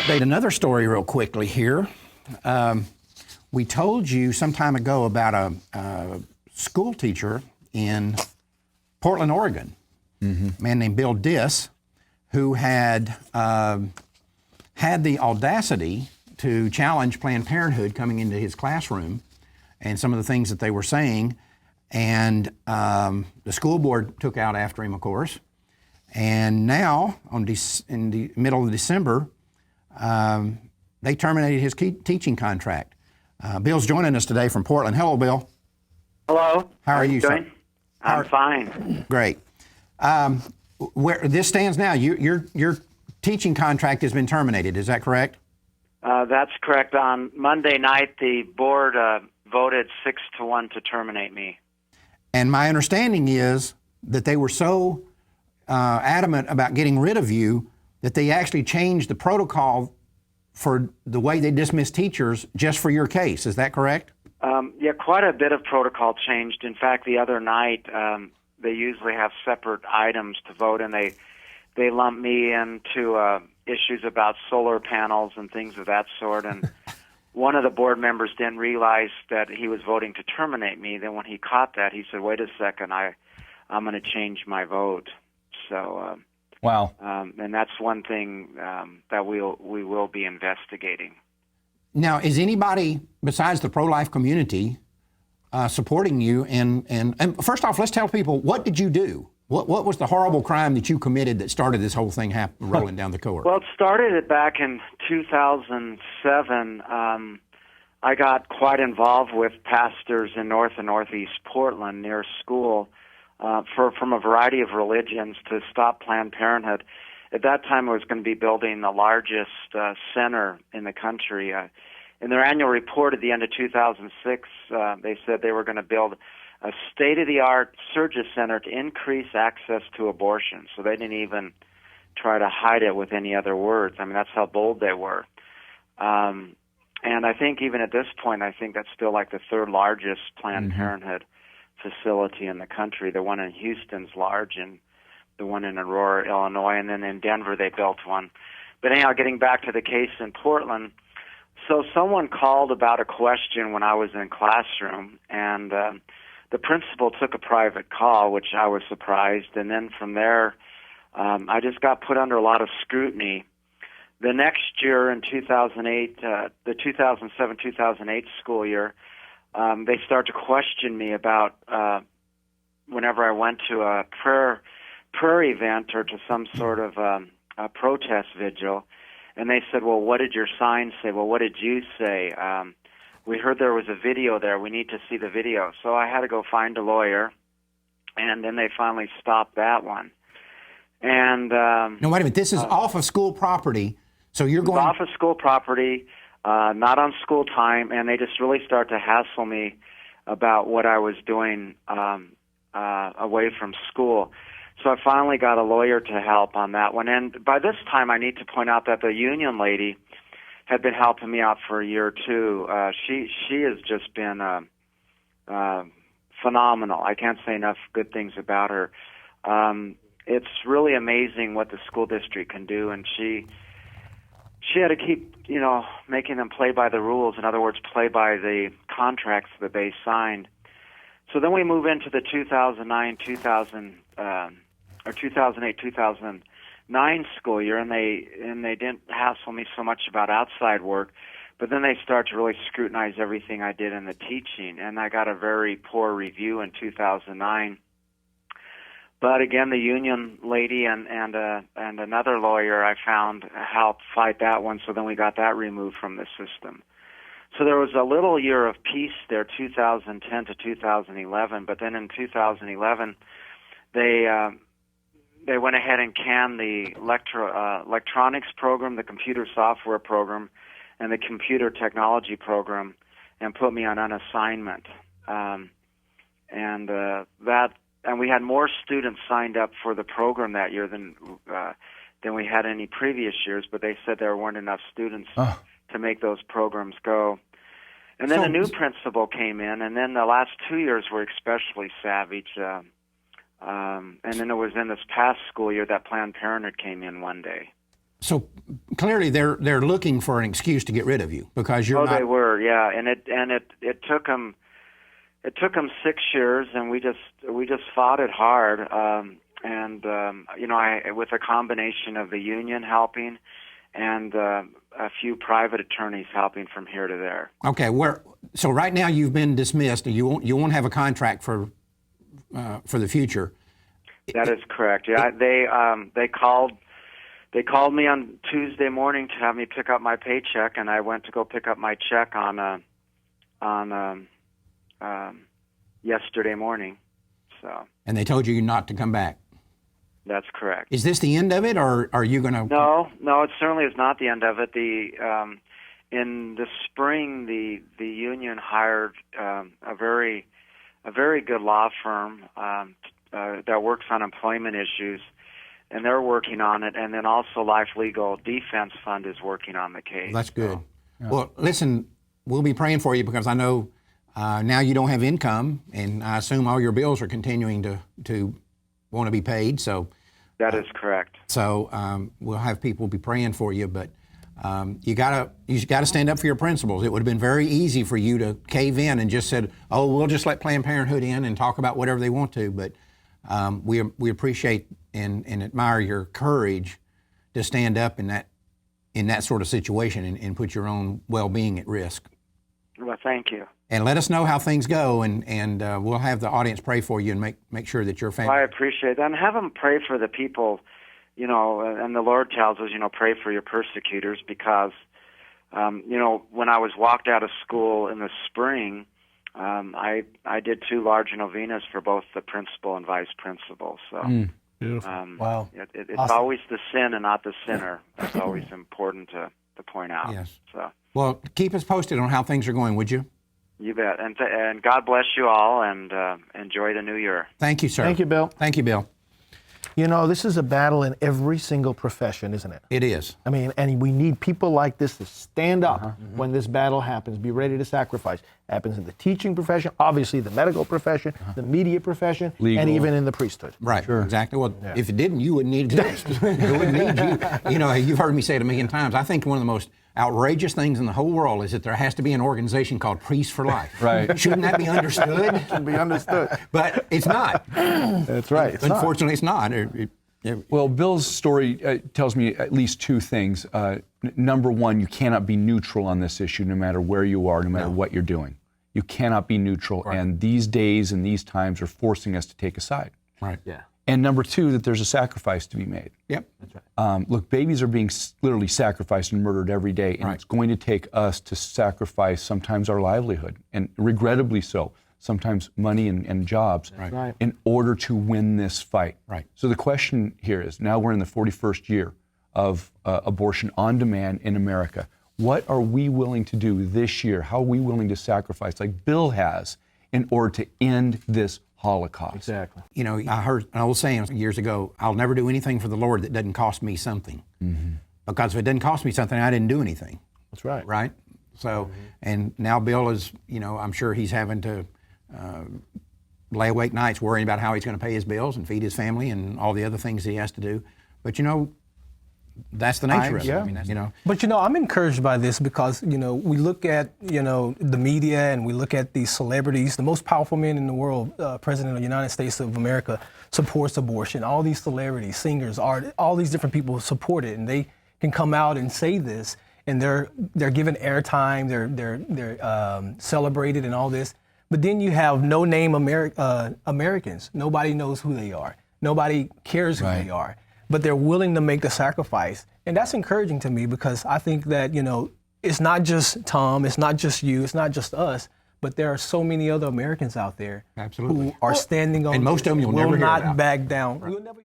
update another story real quickly here. We told you some time ago about a school teacher in Portland, Oregon, a man named Bill Diss, who had had the audacity to challenge Planned Parenthood coming into his classroom and some of the things that they were saying. And the school board took out after him, of course. And now, in the middle of December, they terminated his teaching contract. Bill's joining us today from Portland. Hello, Bill. Hello. How are you doing? I'm fine. Great. Where this stands now, your teaching contract has been terminated. Is that correct? That's correct. On Monday night, the board voted 6-1 to terminate me. And my understanding is that they were so adamant about getting rid of you that they actually changed the protocol for the way they dismiss teachers just for your case. Is that correct? Yeah, quite a bit of protocol changed. In fact, the other night, they usually have separate items to vote, and they lump me into issues about solar panels and things of that sort. And one of the board members didn't realize that he was voting to terminate me. Then when he caught that, he said, "Wait a second, I'm going to change my vote." So, wow. And that's one thing that we will be investigating. Now, is anybody besides the pro-life community supporting you? And first off, let's tell people, what did you do? What was the horrible crime that you committed that started this whole thing rolling down the court? Well, it started back in 2007. I got quite involved with pastors in North and Northeast Portland near school from a variety of religions to stop Planned Parenthood. At that time, I was going to be building the largest center in the country. In their annual report at the end of 2006, they said they were going to build a state-of-the-art surgery center to increase access to abortion. So they didn't even try to hide it with any other words. I mean, that's how bold they were. And I think even at this point, I think that's still like the third largest Planned Parenthood facility in the country. The one in Houston's large, and the one in Aurora, Illinois, and then in Denver they built one. But anyhow, getting back to the case in Portland, so someone called about a question when I was in classroom, and the principal took a private call, which I was surprised, and then from there, I just got put under a lot of scrutiny. The next year in 2008, the 2007-2008 school year, they started to question me about whenever I went to a prayer event or to some sort of a protest vigil, and they said, "Well, what did your sign say?" "Well, what did you say?" "We heard there was a video there. We need to see the video." So I had to go find a lawyer, and then they finally stopped that one. And no, wait a minute. This is off of school property, so you're going off of school property, not on school time, and they just really start to hassle me about what I was doing away from school. So I finally got a lawyer to help on that one. And by this time, I need to point out that the union lady had been helping me out for a year or two. She has just been phenomenal. I can't say enough good things about her. It's really amazing what the school district can do, and she had to keep, making them play by the rules. In other words, play by the contracts that they signed. So then we move into the 2008-2009 school year, and they didn't hassle me so much about outside work, but then they start to really scrutinize everything I did in the teaching, and I got a very poor review in 2009. But again, the union lady and another lawyer I found helped fight that one, so then we got that removed from the system. So there was a little year of peace there, 2010 to 2011, but then in 2011, they went ahead and canned the electronics program, the computer software program, and the computer technology program, and put me on an assignment. And we had more students signed up for the program that year than we had any previous years, but they said there weren't enough students to make those programs go. And then a new principal came in, and then the last 2 years were especially savage. And then it was in this past school year that Planned Parenthood came in one day. So clearly they're looking for an excuse to get rid of you because you're not. They were, yeah, and it took them 6 years, and we just fought it hard, with a combination of the union helping and a few private attorneys helping from here to there. Okay, so right now you've been dismissed, and you won't have a contract for the future. That is correct. Yeah, they called me on Tuesday morning to have me pick up my paycheck, and I went to go pick up my check on yesterday morning. So. And they told you not to come back. That's correct. Is this the end of it, or are you going to? No, it certainly is not the end of it. In the spring, the union hired a very good law firm that works on employment issues, and they're working on it. And then also Life Legal Defense Fund is working on the case. Well, that's good. Yeah. Well, listen, we'll be praying for you because I know now you don't have income, and I assume all your bills are continuing to want to be paid. So that is correct. So we'll have people be praying for you, but you gotta stand up for your principles. It would have been very easy for you to cave in and just said, "Oh, we'll just let Planned Parenthood in and talk about whatever they want to." But we appreciate and admire your courage to stand up in that sort of situation and put your own well-being at risk. Well, thank you. And let us know how things go, and we'll have the audience pray for you and make sure that your family. Well, I appreciate that, and have them pray for the people, and the Lord tells us, pray for your persecutors because, when I was walked out of school in the spring, I did 2 large novenas for both the principal and vice principal. So, beautiful. Wow. It's awesome. Always the sin and not the sinner. That's always important to point out. Yes. So. Well, keep us posted on how things are going, would you? You bet. And God bless you all, and enjoy the new year. Thank you, sir. Thank you, Bill. Thank you, Bill. This is a battle in every single profession, isn't it? It is. I mean, and we need people like this to stand up when this battle happens, be ready to sacrifice. It happens in the teaching profession, obviously the medical profession, the media profession, Legal. and even in the priesthood. Right, sure. Exactly. Well, Yeah. if it didn't, you wouldn't need it. It wouldn't need you. You've heard me say it a million times. I think one of the most outrageous things in the whole world is that there has to be an organization called Priests for Life. Right. Shouldn't that be understood? It should be understood. But it's not. That's right. Unfortunately, it's not. Well, Bill's story tells me at least 2 things. Number one, you cannot be neutral on this issue no matter where you are, no matter what you're doing. You cannot be neutral, and these days and these times are forcing us to take a side. Right. Yeah. And number 2, that there's a sacrifice to be made. Yep. That's right. Look, babies are being literally sacrificed and murdered every day, and it's going to take us to sacrifice sometimes our livelihood, and regrettably so, sometimes money and jobs, Right. in order to win this fight. Right. So the question here is, now we're in the 41st year of abortion on demand in America. What are we willing to do this year? How are we willing to sacrifice, like Bill has, in order to end this Holocaust? Exactly. I heard an old saying years ago, I'll never do anything for the Lord that doesn't cost me something. Mm-hmm. Because if it didn't cost me something, I didn't do anything. That's right. Right? So, and now Bill is, I'm sure he's having to lay awake nights worrying about how he's going to pay his bills and feed his family and all the other things he has to do. But that's the nature of it. Yeah. I mean, But I'm encouraged by this because we look at the media and we look at these celebrities. The most powerful man in the world, President of the United States of America, supports abortion. All these celebrities, singers, art, all these different people support it, and they can come out and say this, and they're given airtime. They're celebrated and all this. But then you have no-name Americans. Nobody knows who they are. Nobody cares who they are. But they're willing to make the sacrifice. And that's encouraging to me because I think that, it's not just Tom, it's not just you, it's not just us, but there are so many other Americans out there Absolutely. who are standing on and most of them you'll will never hear not about. back down. We'll never